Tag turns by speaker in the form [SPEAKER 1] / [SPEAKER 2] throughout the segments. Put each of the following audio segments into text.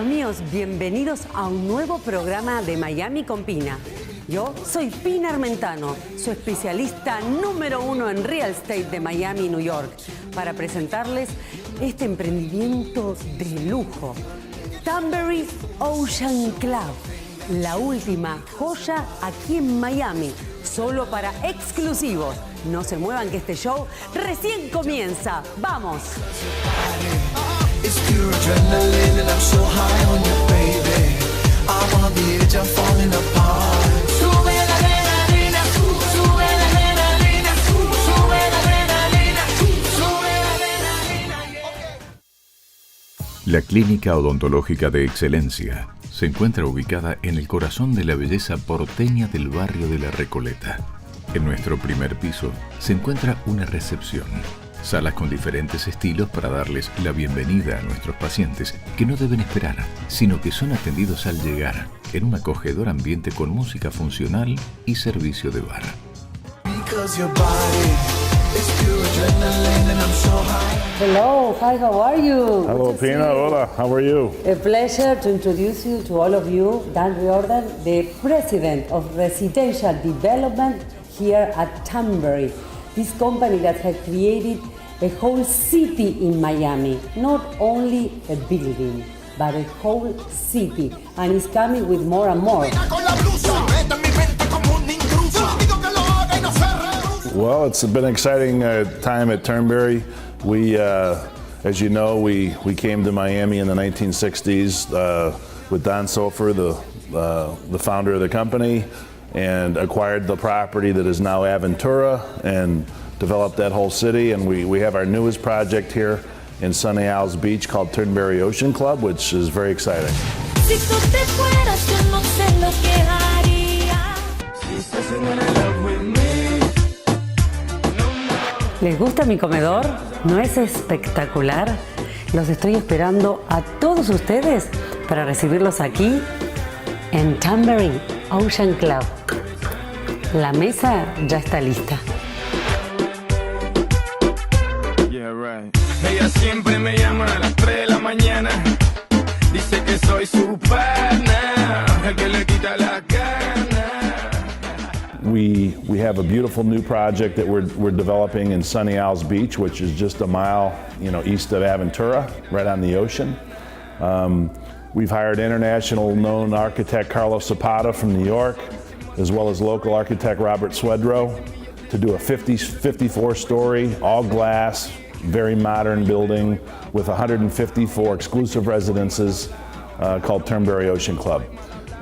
[SPEAKER 1] Amigos míos, bienvenidos a un nuevo programa de Miami con Pina. Yo soy Pina Armentano, su especialista número 1 en Real Estate de Miami y New York, para presentarles este emprendimiento de lujo, Turnberry Ocean Club, la última joya aquí en Miami, solo para exclusivos. No se muevan que este show recién comienza. ¡Vamos! It's pure adrenaline and I'm so high on you, baby. I'm on the edge, I'm falling apart. Sube la adrenalina, sube la adrenalina, sube la adrenalina, sube la adrenalina.
[SPEAKER 2] La Clínica Odontológica de Excelencia se encuentra ubicada en el corazón de la belleza porteña del barrio de La Recoleta. En nuestro primer piso se encuentra una recepción. Salas con diferentes estilos para darles la bienvenida a nuestros pacientes que no deben esperar, sino que son atendidos al llegar en un acogedor ambiente con música funcional y servicio de bar.
[SPEAKER 1] Hello, hi, how are you?
[SPEAKER 3] Hello, Pina. Hola, how are you?
[SPEAKER 1] A pleasure to introduce you to all of you, Nro.1 the President of Residential Development here at Turnberry. This company that has created a whole city in Miami, not only a building, but a whole city, and is coming with more and more.
[SPEAKER 3] Well, it's been an exciting time at Turnberry. We, as you know, we came to Miami in the 1960s with Don Sofer, the founder of the company, and acquired the property that is now Aventura and developed that whole city. And we have our newest project here in Sunny Isles Beach called Turnberry Ocean Club, which is very exciting.
[SPEAKER 1] ¿Les gusta mi comedor? ¿No es espectacular? Los estoy esperando a todos ustedes para recibirlos aquí en Turnberry Ocean Club. La mesa ya está lista.
[SPEAKER 4] Yeah, right. Ella siempre me llama a las 3 de la mañana. Dice que soy su pana, el que le quita la gana.
[SPEAKER 3] We have a beautiful new project that we're developing in Sunny Isles Beach, which is just a mile, east of Aventura, right on the ocean. We've hired international known architect Carlos Zapata from New York, as well as local architect Robert Swedrow, to do a 54-story, all glass, very modern building with 154 exclusive residences called Turnberry Ocean Club.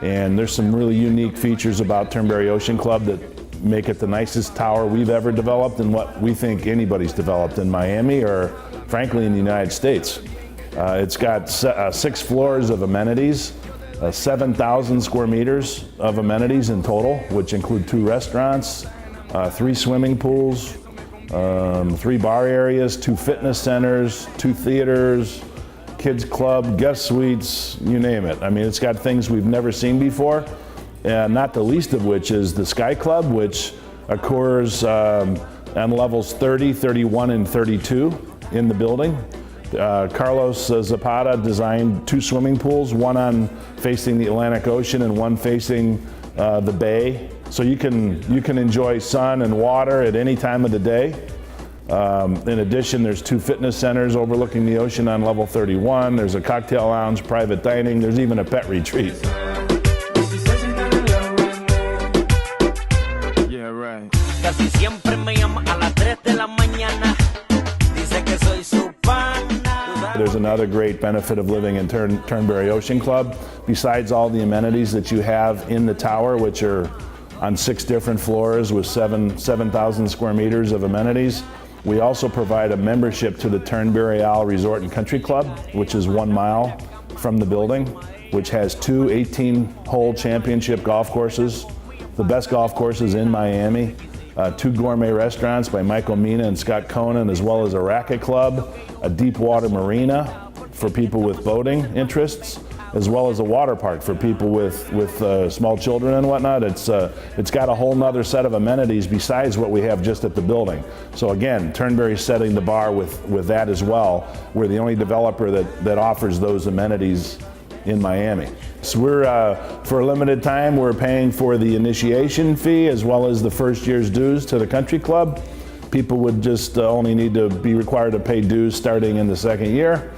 [SPEAKER 3] And there's some really unique features about Turnberry Ocean Club that make it the nicest tower we've ever developed and what we think anybody's developed in Miami or frankly in the United States. It's got 6 floors of amenities, 7,000 square meters of amenities in total, which include 2 restaurants, 3 swimming pools, 3 bar areas, 2 fitness centers, 2 theaters, kids club, guest suites, you name it. I mean, it's got things we've never seen before, and not the least of which is the Sky Club, which occurs on levels 30, 31, and 32 in the building. Carlos Zapata designed 2 swimming pools, one facing the Atlantic Ocean and one facing the bay. So you can enjoy sun and water at any time of the day. In addition, there's 2 fitness centers overlooking the ocean on level 31. There's a cocktail lounge, private dining. There's even a pet retreat.
[SPEAKER 4] Yeah, right.
[SPEAKER 5] Casi siempre me llama a las 3 de la mañana. Dice que soy su pana.
[SPEAKER 3] There's another great benefit of living in Turnberry Ocean Club. Besides all the amenities that you have in the tower, which are on 6 different floors with 7,000 square meters of amenities, we also provide a membership to the Turnberry Isle Resort and Country Club, which is 1 mile from the building, which has 2 18-hole championship golf courses, the best golf courses in Miami, 2 gourmet restaurants by Michael Mina and Scott Conan, as well as a racket club, a deep water marina for people with boating interests, as well as a water park for people with small children and whatnot. It's got a whole nother set of amenities besides what we have just at the building. So again, Turnberry's setting the bar with that as well. We're the only developer that offers those amenities in Miami. So we're, for a limited time, we're paying for the initiation fee as well as the first year's dues to the country club. People would just only need to be required to pay dues starting in the second year.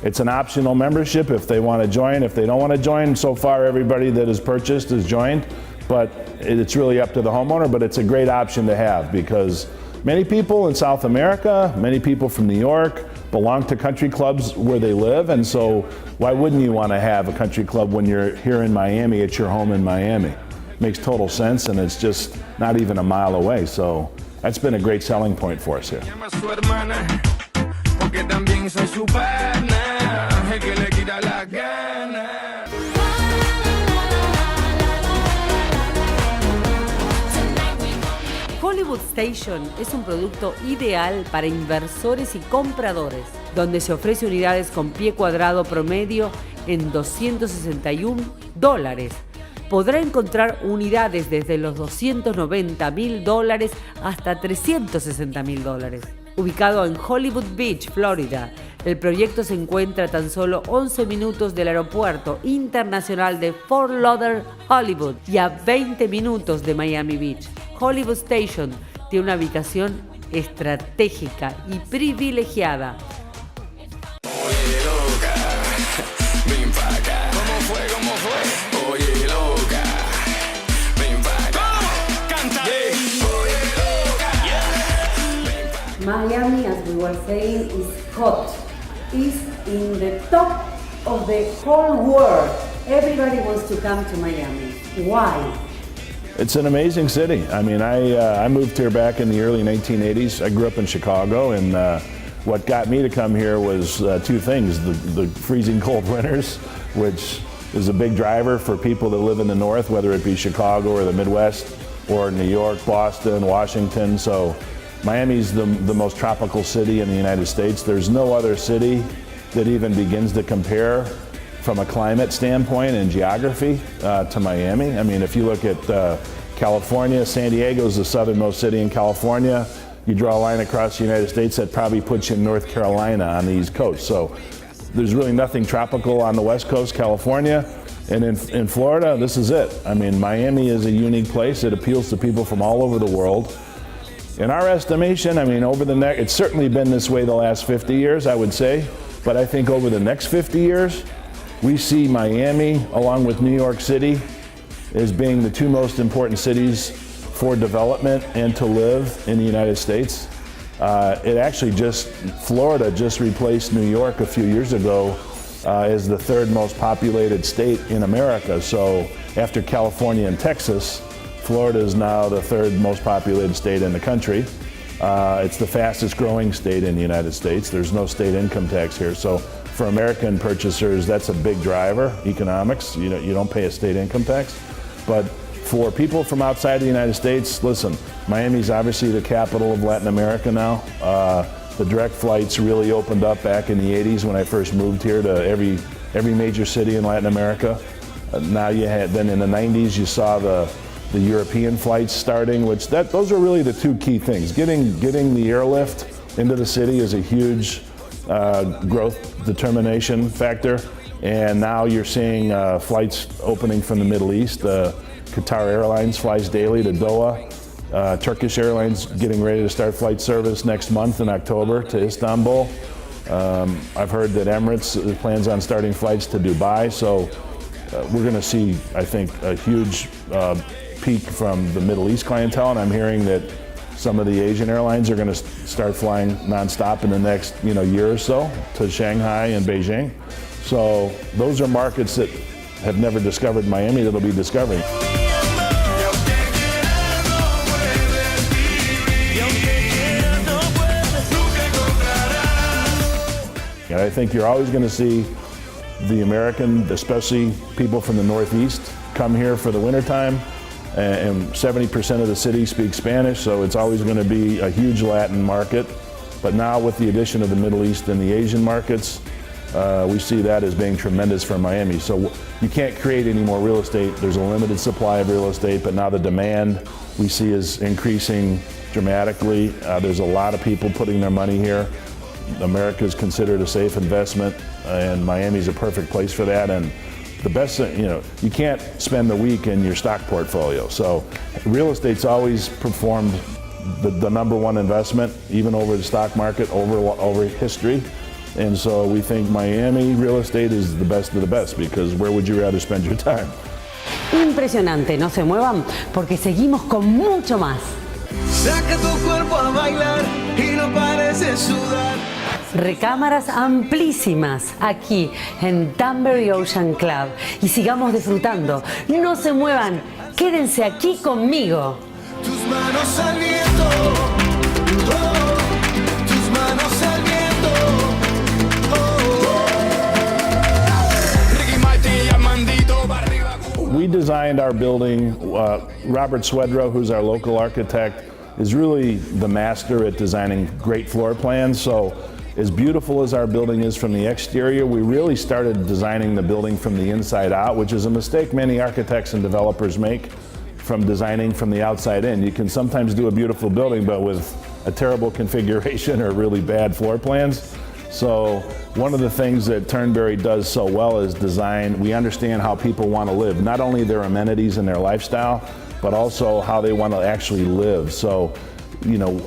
[SPEAKER 3] It's an optional membership if they want to join. If they don't want to join, so far everybody that has purchased has joined, but it's really up to the homeowner, but it's a great option to have because many people in South America, many people from New York belong to country clubs where they live, and so why wouldn't you want to have a country club when you're here in Miami, at your home in Miami? Makes total sense, and it's just not even a mile away, so that's been a great selling point for us here.
[SPEAKER 1] Hollywood Station es un producto ideal para inversores y compradores, donde se ofrece unidades con pie cuadrado promedio en $261. Podrá encontrar unidades desde los $290.000 hasta $360.000. Ubicado en Hollywood Beach, Florida, el proyecto se encuentra a tan solo 11 minutos del aeropuerto internacional de Fort Lauderdale, Hollywood, y a 20 minutos de Miami Beach. Hollywood Station tiene una ubicación estratégica y privilegiada. Miami, as we were saying, is hot. It's in the top of the whole world. Everybody wants to come to Miami. Why?
[SPEAKER 3] It's an amazing city. I mean, I moved here back in the early 1980s. I grew up in Chicago, and what got me to come here was two things. The freezing cold winters, which is a big driver for people that live in the north, whether it be Chicago or the Midwest, or New York, Boston, Washington. So Miami's the most tropical city in the United States. There's no other city that even begins to compare from a climate standpoint and geography to Miami. I mean, if you look at California, San Diego is the southernmost city in California. You draw a line across the United States, that probably puts you in North Carolina on the East Coast. So there's really nothing tropical on the West Coast, California. And in Florida, this is it. I mean, Miami is a unique place. It appeals to people from all over the world. In our estimation, I mean, it's certainly been this way the last 50 years, I would say, but I think over the next 50 years, we see Miami, along with New York City, as being the two most important cities for development and to live in the United States. Florida just replaced New York a few years ago as the third most populated state in America. So after California and Texas, Florida is now the third most populated state in the country. It's the fastest growing state in the United States. There's no state income tax here. So for American purchasers, that's a big driver, economics. You don't pay a state income tax. But for people from outside the United States, listen, Miami's obviously the capital of Latin America now. The direct flights really opened up back in the 80s when I first moved here to every major city in Latin America. Then in the 90s, you saw the European flights starting, those are really the two key things. Getting the airlift into the city is a huge growth determination factor, and now you're seeing flights opening from the Middle East. Qatar Airlines flies daily to Doha. Turkish Airlines getting ready to start flight service next month in October to Istanbul. I've heard that Emirates plans on starting flights to Dubai, so we're going to see, I think, a huge peak from the Middle East clientele, and I'm hearing that some of the Asian airlines are going to start flying nonstop in the next year or so to Shanghai and Beijing. So those are markets that have never discovered Miami that'll be discovering. And I think you're always going to see the American, especially people from the Northeast, come here for the wintertime. And 70% of the city speak Spanish, so it's always going to be a huge Latin market. But now with the addition of the Middle East and the Asian markets, we see that as being tremendous for Miami. So you can't create any more real estate. There's a limited supply of real estate, but now the demand we see is increasing dramatically. There's a lot of people putting their money here. America is considered a safe investment, and Miami's a perfect place for that. And the best, you can't spend a week in your stock portfolio. So real estate's always performed the number one investment, even over the stock market, over history. And so we think Miami real estate is the best of the best, because where would you rather spend your time?
[SPEAKER 1] Impresionante, no se muevan porque seguimos con mucho más.
[SPEAKER 4] Saca tu cuerpo a bailar y no pares de sudar.
[SPEAKER 1] Recámaras amplísimas aquí en Turnberry Ocean Club y sigamos disfrutando. No se muevan, quédense aquí conmigo.
[SPEAKER 4] Tus manos al viento, oh, tus manos al viento, oh. Ricky Martin y Armandito para arriba.
[SPEAKER 3] We designed our building. Robert Swedrow, who's our local architect, is really the master at designing great floor plans. So as beautiful as our building is from the exterior, we really started designing the building from the inside out, which is a mistake many architects and developers make from designing from the outside in. You can sometimes do a beautiful building, but with a terrible configuration or really bad floor plans. So one of the things that Turnberry does so well is design. We understand how people want to live, not only their amenities and their lifestyle, but also how they want to actually live. So,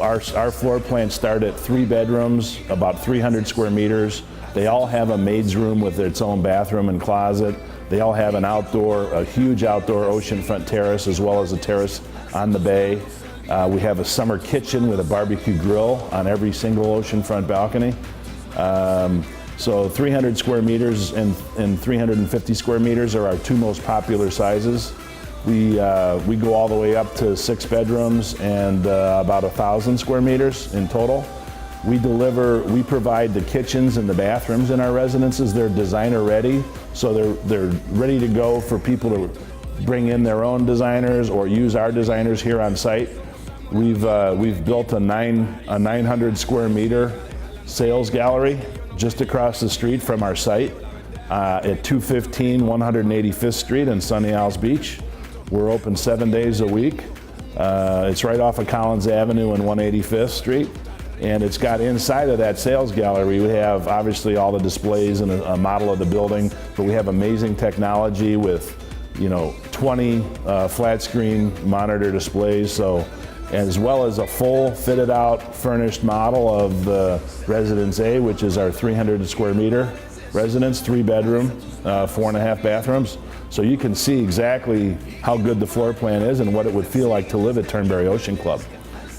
[SPEAKER 3] our floor plans start at 3 bedrooms, about 300 square meters. They all have a maid's room with its own bathroom and closet. They all have a huge outdoor oceanfront terrace, as well as a terrace on the bay. We have a summer kitchen with a barbecue grill on every single oceanfront balcony. So 300 square meters and 350 square meters are our two most popular sizes. We go all the way up to 6 bedrooms and about 1,000 square meters in total. We provide the kitchens and the bathrooms in our residences. They're designer ready, so they're ready to go for people to bring in their own designers or use our designers here on site. We've built a 900 square meter sales gallery just across the street from our site at 215 185th Street in Sunny Isles Beach. We're open 7 days a week. It's right off of Collins Avenue and 185th Street. And it's got inside of that sales gallery, we have obviously all the displays and a model of the building, but we have amazing technology with 20 flat screen monitor displays, so as well as a full fitted out furnished model of the Residence A, which is our 300 square meter residence, 3 bedroom, 4.5 bathrooms. So you can see exactly how good the floor plan is and what it would feel like to live at Turnberry Ocean Club.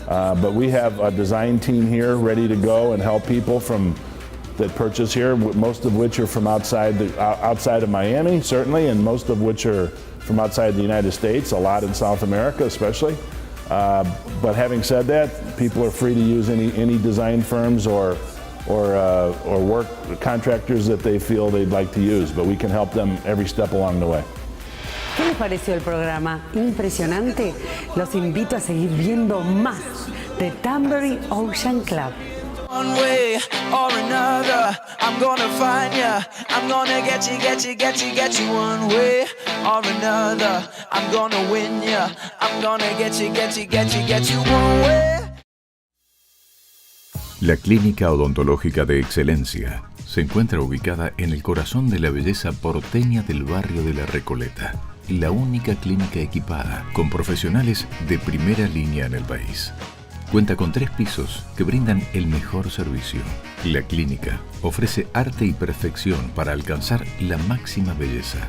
[SPEAKER 3] But we have a design team here ready to go and help people that purchase here, most of which are from outside of Miami, certainly, and most of which are from outside the United States, a lot in South America especially. But having said that, people are free to use any design firms or work contractors that they feel they'd like to use, but we can help them every step along the way.
[SPEAKER 1] ¿Qué les pareció el programa? Impresionante. Los invito a seguir viendo más de Turnberry Ocean Club.
[SPEAKER 4] One way or another, I'm gonna find ya. I'm gonna get you one way or another. I'm gonna win ya. I'm gonna get you one way.
[SPEAKER 2] La Clínica Odontológica de Excelencia se encuentra ubicada en el corazón de la belleza porteña del barrio de La Recoleta. La única clínica equipada con profesionales de primera línea en el país. Cuenta con 3 pisos que brindan el mejor servicio. La clínica ofrece arte y perfección para alcanzar la máxima belleza.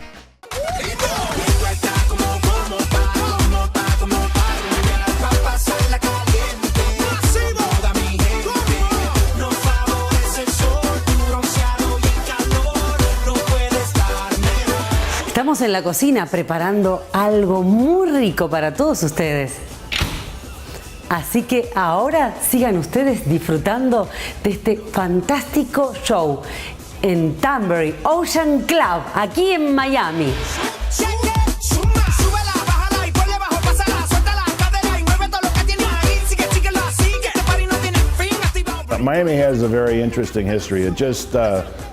[SPEAKER 1] Estamos en la cocina preparando algo muy rico para todos ustedes. Así que ahora sigan ustedes disfrutando de este fantástico show en Turnberry Ocean Club, aquí en Miami.
[SPEAKER 3] Miami has a very interesting history.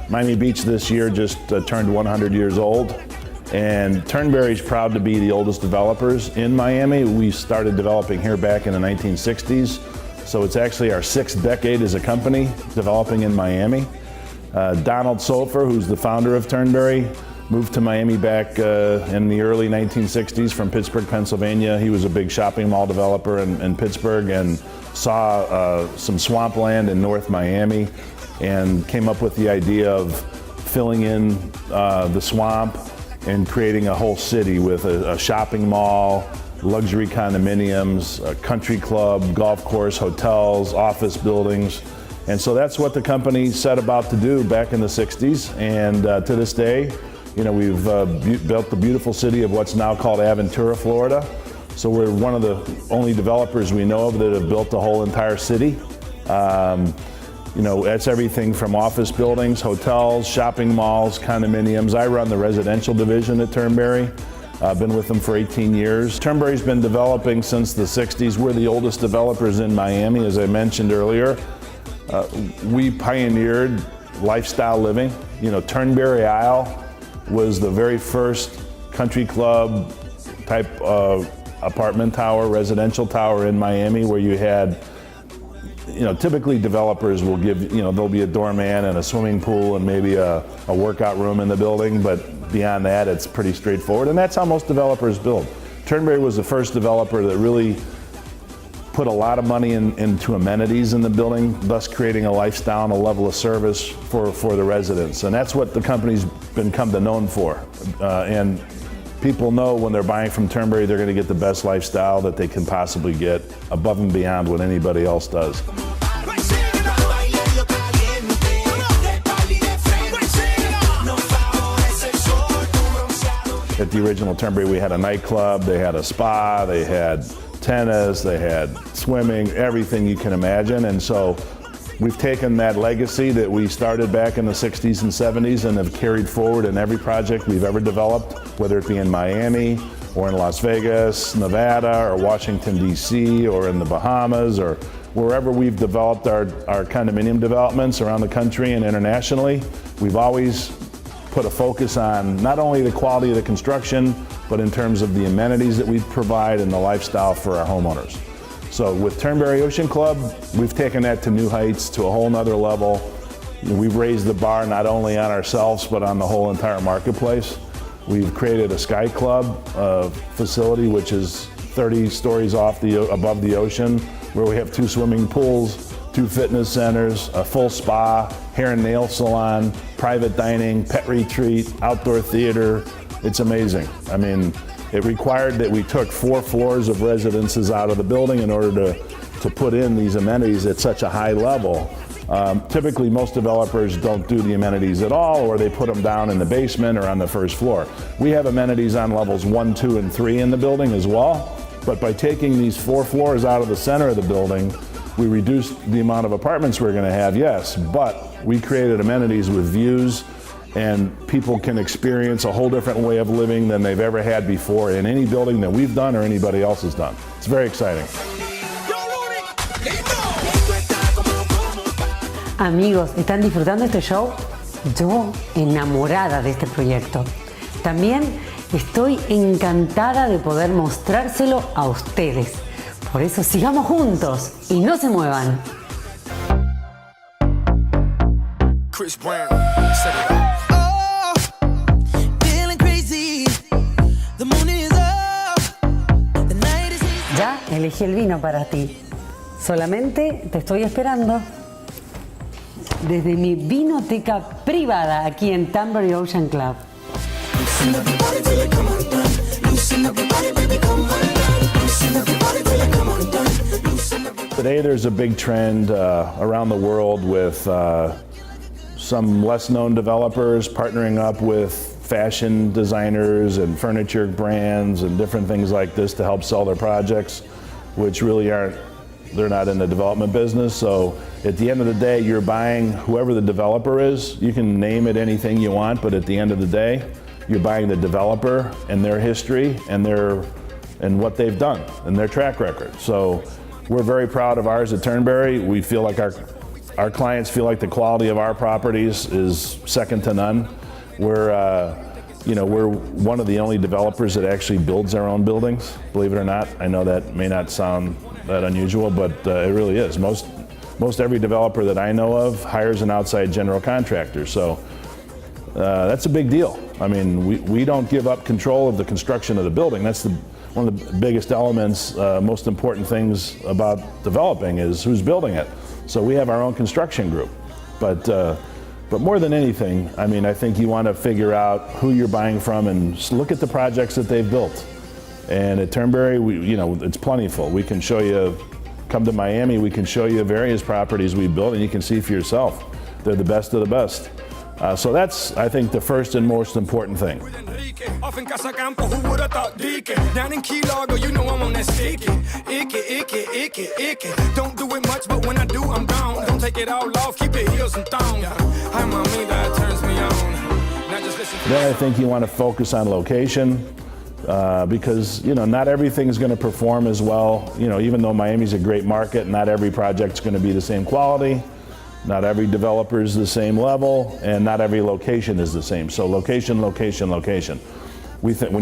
[SPEAKER 3] Miami Beach this year just turned 100 years old. And Turnberry's proud to be the oldest developers in Miami. We started developing here back in the 1960s. So it's actually our 6th decade as a company developing in Miami. Donald Sofer, who's the founder of Turnberry, moved to Miami back in the early 1960s from Pittsburgh, Pennsylvania. He was a big shopping mall developer in Pittsburgh and saw some swampland in North Miami and came up with the idea of filling in the swamp and creating a whole city with a shopping mall, luxury condominiums, a country club, golf course, hotels, office buildings. And so that's what the company set about to do back in the 60s. And to this day, we've built the beautiful city of what's now called Aventura, Florida. So we're one of the only developers we know of that have built the whole entire city. That's everything from office buildings, hotels, shopping malls, condominiums. I run the residential division at Turnberry. I've been with them for 18 years. Turnberry's been developing since the 60s. We're the oldest developers in Miami, as I mentioned earlier. We pioneered lifestyle living. Turnberry Isle was the very first country club type of apartment tower, residential tower in Miami where you had typically developers will give, there'll be a doorman and a swimming pool and maybe a workout room in the building, but beyond that, it's pretty straightforward. And that's how most developers build. Turnberry was the first developer that really put a lot of money into amenities in the building, thus creating a lifestyle and a level of service for the residents. And that's what the company's become known for. And people know when they're buying from Turnberry, they're going to get the best lifestyle that they can possibly get above and beyond what anybody else does. At the original Turnberry, we had a nightclub, they had a spa, they had tennis, they had swimming, everything you can imagine. And so we've taken that legacy that we started back in the 60s and 70s and have carried forward in every project we've ever developed, whether it be in Miami or in Las Vegas, Nevada, or Washington, D.C., or in the Bahamas, or wherever we've developed our condominium developments around the country and internationally. We've always put a focus on not only the quality of the construction, but in terms of the amenities that we provide and the lifestyle for our homeowners. So with Turnberry Ocean Club, we've taken that to new heights, to a whole nother level. We've raised the bar not only on ourselves, but on the whole entire marketplace. We've created a Sky Club facility, which is 30 stories above the ocean, where we have 2 swimming pools, 2 fitness centers, a full spa, hair and nail salon, private dining, pet retreat, outdoor theater. It's amazing. I mean, it required that we took 4 floors of residences out of the building in order to put in these amenities at such a high level. Typically, most developers don't do the amenities at all, or they put them down in the basement or on the first floor. We have amenities on levels 1, 2, and 3 in the building as well. But by taking these 4 floors out of the center of the building, we reduced the amount of apartments we're going to have, yes, but we created amenities with views, and people can experience a whole different way of living than they've ever had before in any building that we've done or anybody else has done. It's very exciting.
[SPEAKER 1] Amigos, ¿están disfrutando este show? Yo enamorada de este proyecto. También estoy encantada de poder mostrárselo a ustedes. Por eso sigamos juntos y no se muevan.
[SPEAKER 4] Chris Brown, set it up. Feeling crazy. The moon is up. The night is easy.
[SPEAKER 1] Ya elegí el vino para ti. Solamente te estoy esperando desde mi vinoteca privada aquí en Turnberry Ocean Club.
[SPEAKER 3] Today there's a big trend around the world with some less known developers partnering up with fashion designers and furniture brands and different things like this to help sell their projects, which really they're not in the development business. So at the end of the day, you're buying whoever the developer is. You can name it anything you want, but at the end of the day, you're buying the developer and their history and what they've done and their track record. So we're very proud of ours at Turnberry. We feel like our clients feel like the quality of our properties is second to none. We're one of the only developers that actually builds our own buildings, believe it or not. I know that may not sound that unusual, but it really is. Most every developer that I know of hires an outside general contractor. So that's a big deal. I mean, we don't give up control of the construction of the building. That's one of the biggest elements, most important things about developing is who's building it. So we have our own construction group. But more than anything, I mean, I think you want to figure out who you're buying from and look at the projects that they've built. And at Turnberry, it's plentiful. We can show you, come to Miami, we can show you various properties we built and you can see for yourself. They're the best of the best. So that's, I think, the first and most important thing.
[SPEAKER 6] Off in Casa Campo, who would have thought Deacon? Down in Key Largo, you know I'm on that sticky. Icky. Don't do it much, but when I do, I'm gone. Don't take it all off, keep your heels and thong. Hi, mommy, that turns me on. Now just listen.
[SPEAKER 3] Then I think you want to focus on location because, not everything is going to perform as well. Even though Miami's a great market, not every project's going to be the same quality. Not every developer is the same level, and not every location is the same. So location. When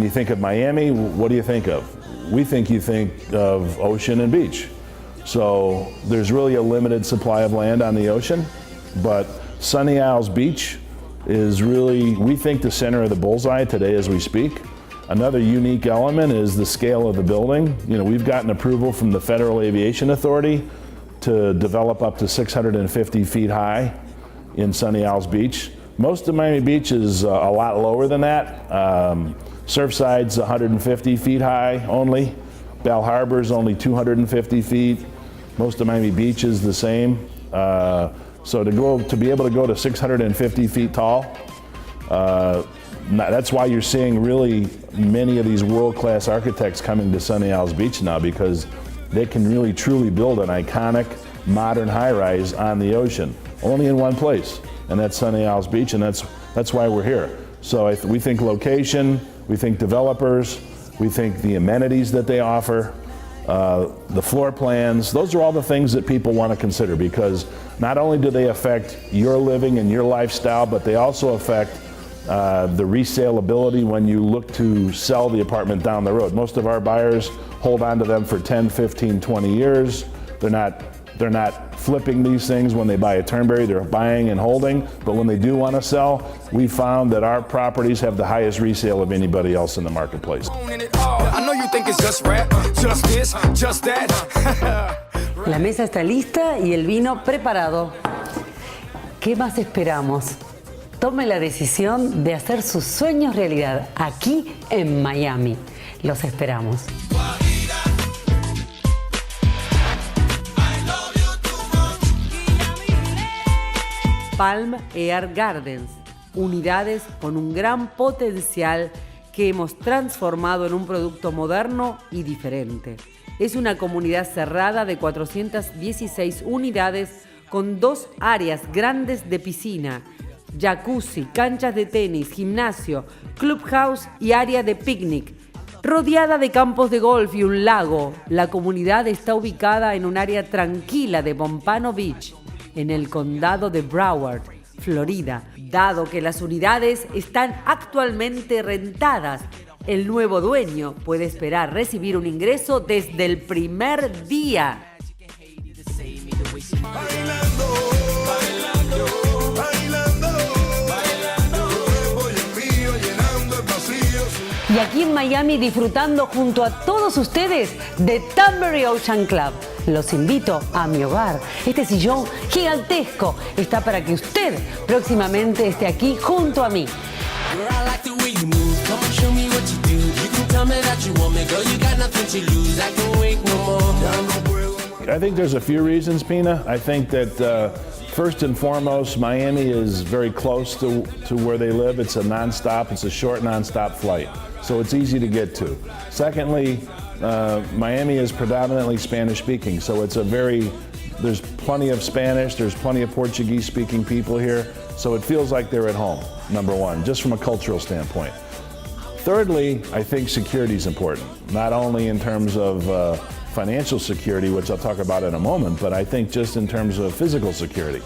[SPEAKER 3] you think of Miami, what do you think of? You think of ocean and beach. So there's really a limited supply of land on the ocean, but Sunny Isles Beach is really, we think, the center of the bullseye today as we speak. Another unique element is the scale of the building. We've gotten approval from the Federal Aviation Authority to develop up to 650 feet high in Sunny Isles Beach. Most of Miami Beach is a lot lower than that. Surfside's 150 feet high only. Bal Harbor's only 250 feet. Most of Miami Beach is the same. So to be able to go to 650 feet tall, that's why you're seeing really many of these world-class architects coming to Sunny Isles Beach now, because they can really truly build an iconic modern high-rise on the ocean, only in one place, and that's Sunny Isles Beach, and that's why we're here. So we think location, we think developers, we think the amenities that they offer, the floor plans. Those are all the things that people want to consider, because not only do they affect your living and your lifestyle, but they also affect the resale ability when you look to sell the apartment down the road. Most of our buyers hold on to them for 10, 15, 20 years. They're not flipping these things when they buy a Turnberry, they're buying and holding. But when they do want to sell, we found that our properties have the highest resale of anybody else in the marketplace.
[SPEAKER 6] I know you think it's just rap, just this, just that.
[SPEAKER 1] La mesa está lista y el vino preparado. ¿Qué más esperamos? Tome la decisión de hacer sus sueños realidad aquí en Miami. Los esperamos. Palm Air Gardens, unidades con un gran potencial que hemos transformado en un producto moderno y diferente. Es una comunidad cerrada de 416 unidades con 2 áreas grandes de piscina, jacuzzi, canchas de tenis, gimnasio, clubhouse y área de picnic. Rodeada de campos de golf y un lago, la comunidad está ubicada en un área tranquila de Pompano Beach, en el condado de Broward, Florida. Dado que las unidades están actualmente rentadas, el nuevo dueño puede esperar recibir un ingreso desde el primer día. Y aquí en Miami disfrutando junto a todos ustedes de Turnberry Ocean Club. Los invito a mi hogar. Este sillón gigantesco está para que usted próximamente esté aquí junto a mí.
[SPEAKER 3] I think there's a few reasons, Pina. I think that first and foremost, Miami is very close to where they live. It's a nonstop, it's a short nonstop flight, so it's easy to get to. Secondly, Miami is predominantly Spanish speaking, so there's plenty of Spanish, there's plenty of Portuguese speaking people here, so it feels like they're at home, number one, just from a cultural standpoint. Thirdly, I think security is important, not only in terms of financial security, which I'll talk about in a moment, but I think just in terms of physical security.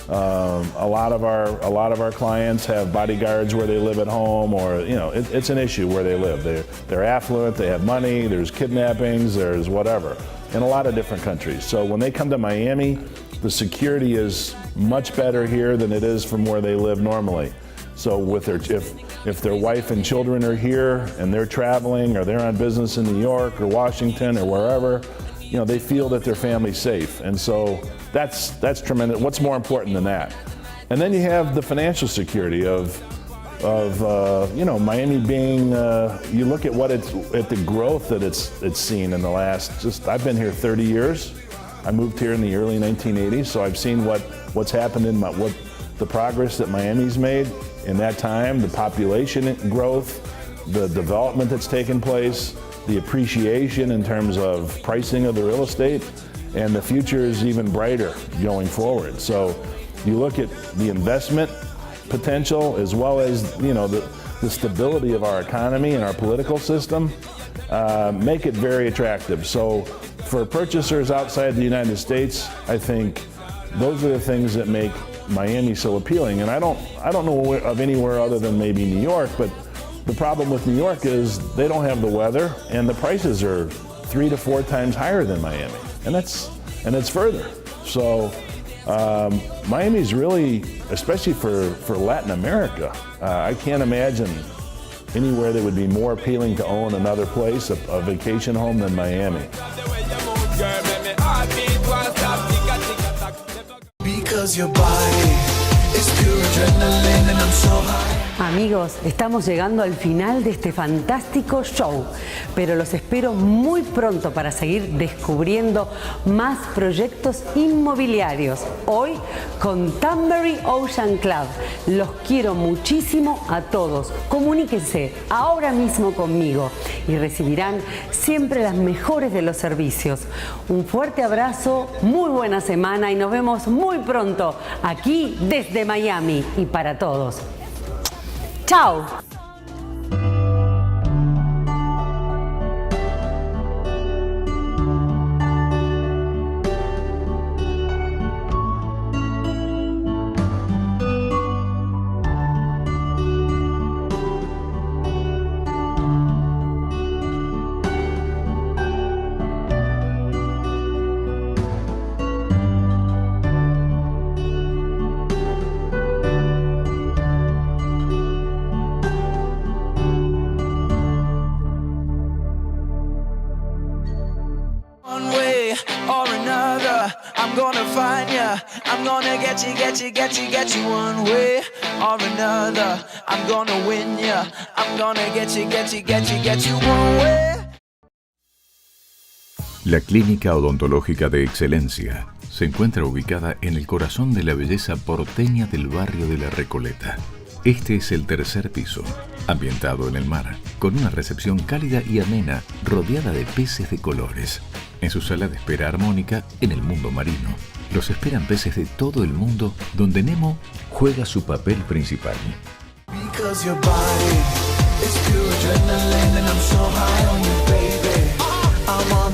[SPEAKER 3] A lot of our clients have bodyguards where they live at home, or it's an issue where they live. They're affluent, they have money, there's kidnappings, there's whatever in a lot of different countries. So when they come to Miami, the security is much better here than it is from where they live normally. So with if their wife and children are here and they're traveling or they're on business in New York or Washington or wherever, you know, they feel that their family's safe. And so that's tremendous. What's more important than that? And then you have the financial security of you know, Miami being, you look at at the growth that it's seen in the last, I've been here 30 years. I moved here in the early 1980s, so I've seen what's happened what the progress that Miami's made in that time, the population growth, the development that's taken place, the appreciation in terms of pricing of the real estate, and the future is even brighter going forward. So you look at the investment potential as well as, you know, the stability of our economy and our political system, make it very attractive. So for purchasers outside the United States, I think those are the things that make Miami so appealing. And I don't know of anywhere other than maybe New York, but the problem with New York is they don't have the weather and the prices are 3 to 4 times higher than Miami, and it's further. So Miami's really, especially for Latin America, I can't imagine anywhere that would be more appealing to own another place, a vacation home, than Miami.
[SPEAKER 4] Because your body is pure adrenaline and I'm so high.
[SPEAKER 1] Amigos, estamos llegando al final de este fantástico show, pero los espero muy pronto para seguir descubriendo más proyectos inmobiliarios. Hoy con Turnberry Ocean Club. Los quiero muchísimo a todos. Comuníquense ahora mismo conmigo y recibirán siempre las mejores de los servicios. Un fuerte abrazo, muy buena semana y nos vemos muy pronto aquí desde Miami y para todos. ¡Chao!
[SPEAKER 4] I'm gonna find ya. I'm gonna get you one way or another. I'm gonna win ya. I'm gonna get you one way.
[SPEAKER 2] La Clínica Odontológica de Excelencia se encuentra ubicada en el corazón de la belleza porteña del barrio de La Recoleta. Este es el tercer piso, ambientado en el mar, con una recepción cálida y amena, rodeada de peces de colores. En su sala de espera armónica, en el mundo marino, los esperan peces de todo el mundo, donde Nemo juega su papel principal.
[SPEAKER 4] Because your body is pure adrenaline and I'm so high on you, baby. I'm on